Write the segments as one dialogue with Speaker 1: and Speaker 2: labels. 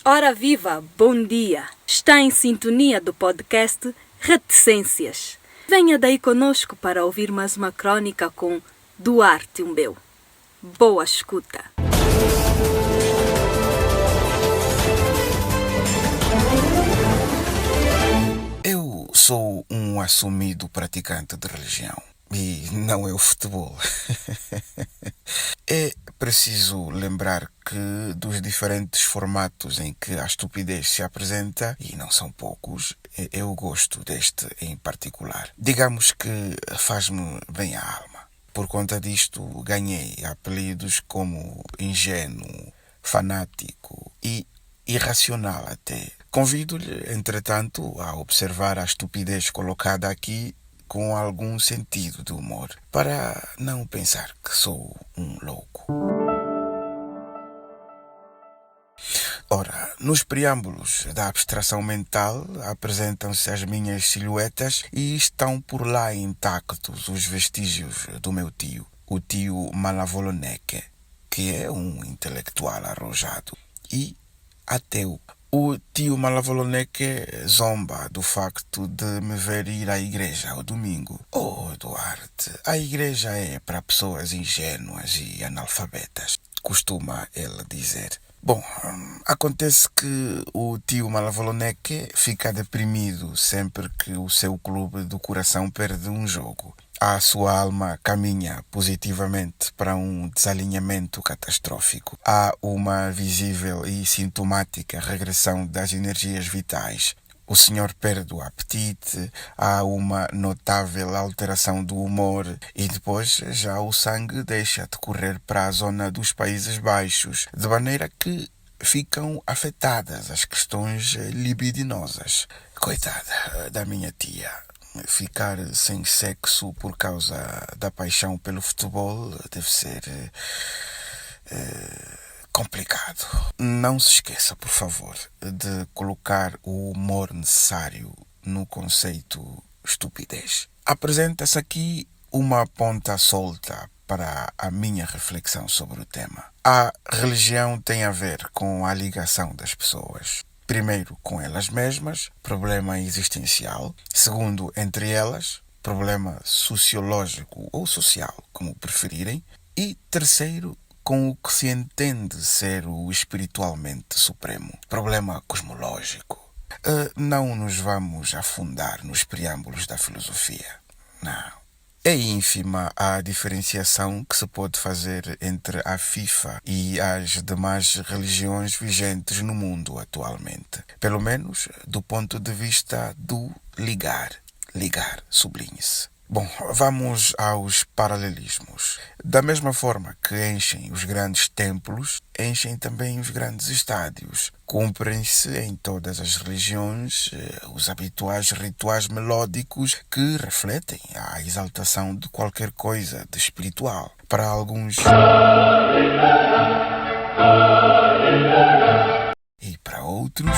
Speaker 1: Ora viva, bom dia! Está em sintonia do podcast Reticências. Venha daí conosco para ouvir mais uma crônica com Duarte Umbeu. Boa escuta!
Speaker 2: Eu sou um assumido praticante de religião e não é o futebol. É preciso lembrar que dos diferentes formatos em que a estupidez se apresenta, e não são poucos, eu gosto deste em particular. Digamos que faz-me bem à alma. Por conta disto, ganhei apelidos como ingênuo, fanático e irracional até. Convido-lhe, entretanto, a observar a estupidez colocada aqui com algum sentido de humor, para não pensar que sou um louco. Ora, nos preâmbulos da abstração mental apresentam-se as minhas silhuetas e estão por lá intactos os vestígios do meu tio, o tio Malavoloneque, que é um intelectual arrojado e ateu. O tio Malavoloneque zomba do facto de me ver ir à igreja ao domingo. Oh, Duarte, a igreja é para pessoas ingênuas e analfabetas, costuma ele dizer. Bom, acontece que o tio Malavoloneque fica deprimido sempre que o seu clube do coração perde um jogo. A sua alma caminha positivamente para um desalinhamento catastrófico. Há uma visível e sintomática regressão das energias vitais. O senhor perde o apetite, há uma notável alteração do humor e depois já o sangue deixa de correr para a zona dos Países Baixos, de maneira que ficam afetadas as questões libidinosas. Coitada da minha tia. Ficar sem sexo por causa da paixão pelo futebol deve ser complicado. Não se esqueça, por favor, de colocar o humor necessário no conceito estupidez. Apresenta-se aqui uma ponta solta para a minha reflexão sobre o tema. A religião tem a ver com a ligação das pessoas. Primeiro, com elas mesmas, problema existencial. Segundo, entre elas, problema sociológico ou social, como preferirem. E terceiro, com o que se entende ser o espiritualmente supremo, problema cosmológico. Não nos vamos afundar nos preâmbulos da filosofia. Não. É ínfima a diferenciação que se pode fazer entre a FIFA e as demais religiões vigentes no mundo atualmente. Pelo menos do ponto de vista do ligar. Ligar, sublinhe-se. Bom, vamos aos paralelismos. Da mesma forma que enchem os grandes templos, enchem também os grandes estádios. Cumprem-se em todas as religiões os habituais rituais melódicos que refletem a exaltação de qualquer coisa de espiritual. Para alguns... E para outros...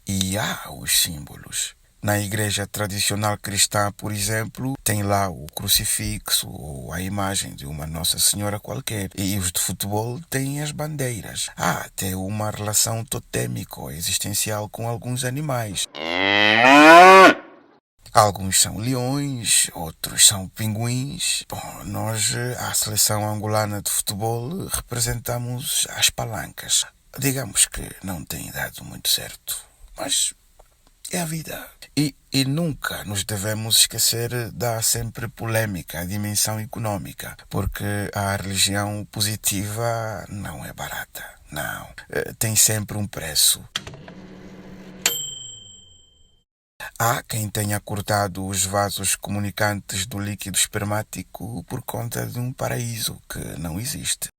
Speaker 2: E há os símbolos. Na igreja tradicional cristã, por exemplo, tem lá o crucifixo ou a imagem de uma Nossa Senhora qualquer. E os de futebol têm as bandeiras. Há até uma relação totêmico-existencial com alguns animais. Alguns são leões, outros são pinguins. Bom, nós, a seleção angolana de futebol, representamos as palancas. Digamos que não tem dado muito certo. Mas é a vida. E nunca nos devemos esquecer da sempre polêmica dimensão econômica, porque a religião positiva não é barata. Não. Tem sempre um preço. Há quem tenha cortado os vasos comunicantes do líquido espermático por conta de um paraíso que não existe.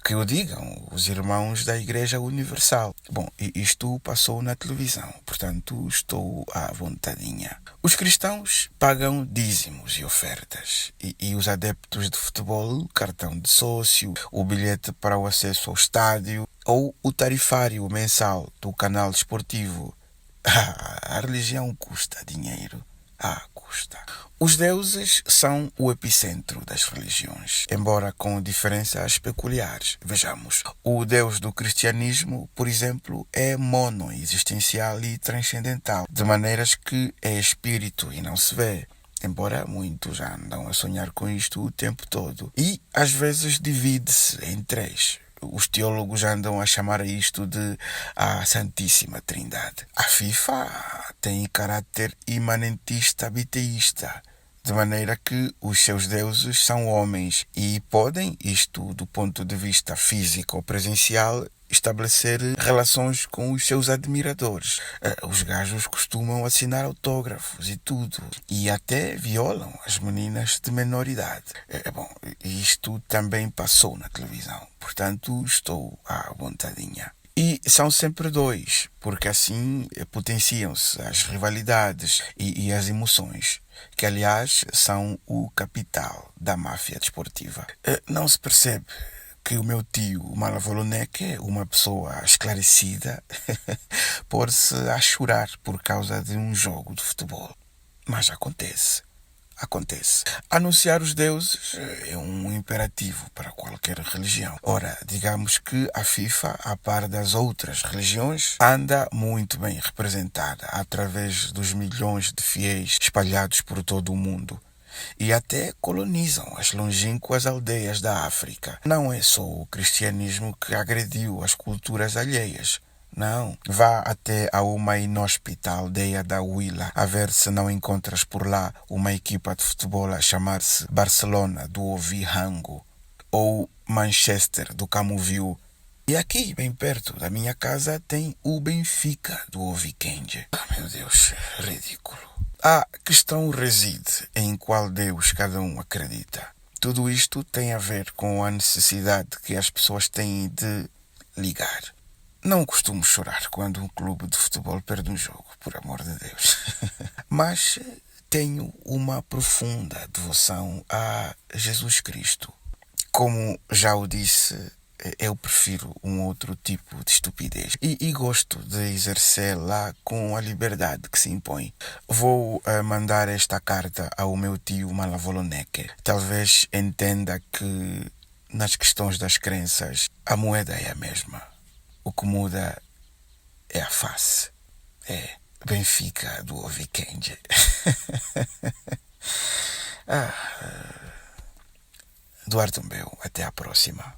Speaker 2: Que o digam os irmãos da Igreja Universal. Bom, isto passou na televisão, portanto estou à vontadinha. Os cristãos pagam dízimos e ofertas. E os adeptos de futebol, cartão de sócio, o bilhete para o acesso ao estádio ou o tarifário mensal do canal desportivo. A religião custa dinheiro. custa. Os deuses são o epicentro das religiões, embora com diferenças peculiares. Vejamos, o Deus do cristianismo, por exemplo, é monoexistencial e transcendental, de maneiras que é espírito e não se vê. Embora muitos andam a sonhar com isto o tempo todo. E, às vezes, divide-se em três. Os teólogos andam a chamar a isto de a Santíssima Trindade. A FIFA tem caráter imanentista biteísta, de maneira que os seus deuses são homens e podem, isto do ponto de vista físico ou presencial, estabelecer relações com os seus admiradores. Os gajos costumam assinar autógrafos e tudo. E até violam as meninas de menor idade. Bom, isto também passou na televisão. Portanto, estou à vontadinha. E são sempre dois, porque assim potenciam-se as rivalidades e as emoções, que aliás são o capital da máfia desportiva. Não se percebe que o meu tio Malavoloneque, uma pessoa esclarecida, pôr-se a chorar por causa de um jogo de futebol. Mas acontece. Anunciar os deuses é um imperativo para qualquer religião. Ora, digamos que a FIFA, a par das outras religiões, anda muito bem representada através dos milhões de fiéis espalhados por todo o mundo. E até colonizam as longínquas aldeias da África. Não é só o cristianismo que agrediu as culturas alheias. Não, vá até a uma inóspita aldeia da Huila a ver se não encontras por lá uma equipa de futebol a chamar-se Barcelona do Ovihango ou Manchester do Camoviu. E aqui, bem perto da minha casa, tem o Benfica do Ovikenge. Meu Deus, ridículo. A questão reside em qual Deus cada um acredita. Tudo isto tem a ver com a necessidade que as pessoas têm de ligar. Não costumo chorar quando um clube de futebol perde um jogo, por amor de Deus. Mas tenho uma profunda devoção a Jesus Cristo. Como já o disse, eu prefiro um outro tipo de estupidez e gosto de exercê-la com a liberdade que se impõe. Vou mandar esta carta ao meu tio Malavoloneque. Talvez entenda que nas questões das crenças a moeda é a mesma. O que muda é a face. É Benfica do Ovikenge. Duarte Umbeu, até à próxima.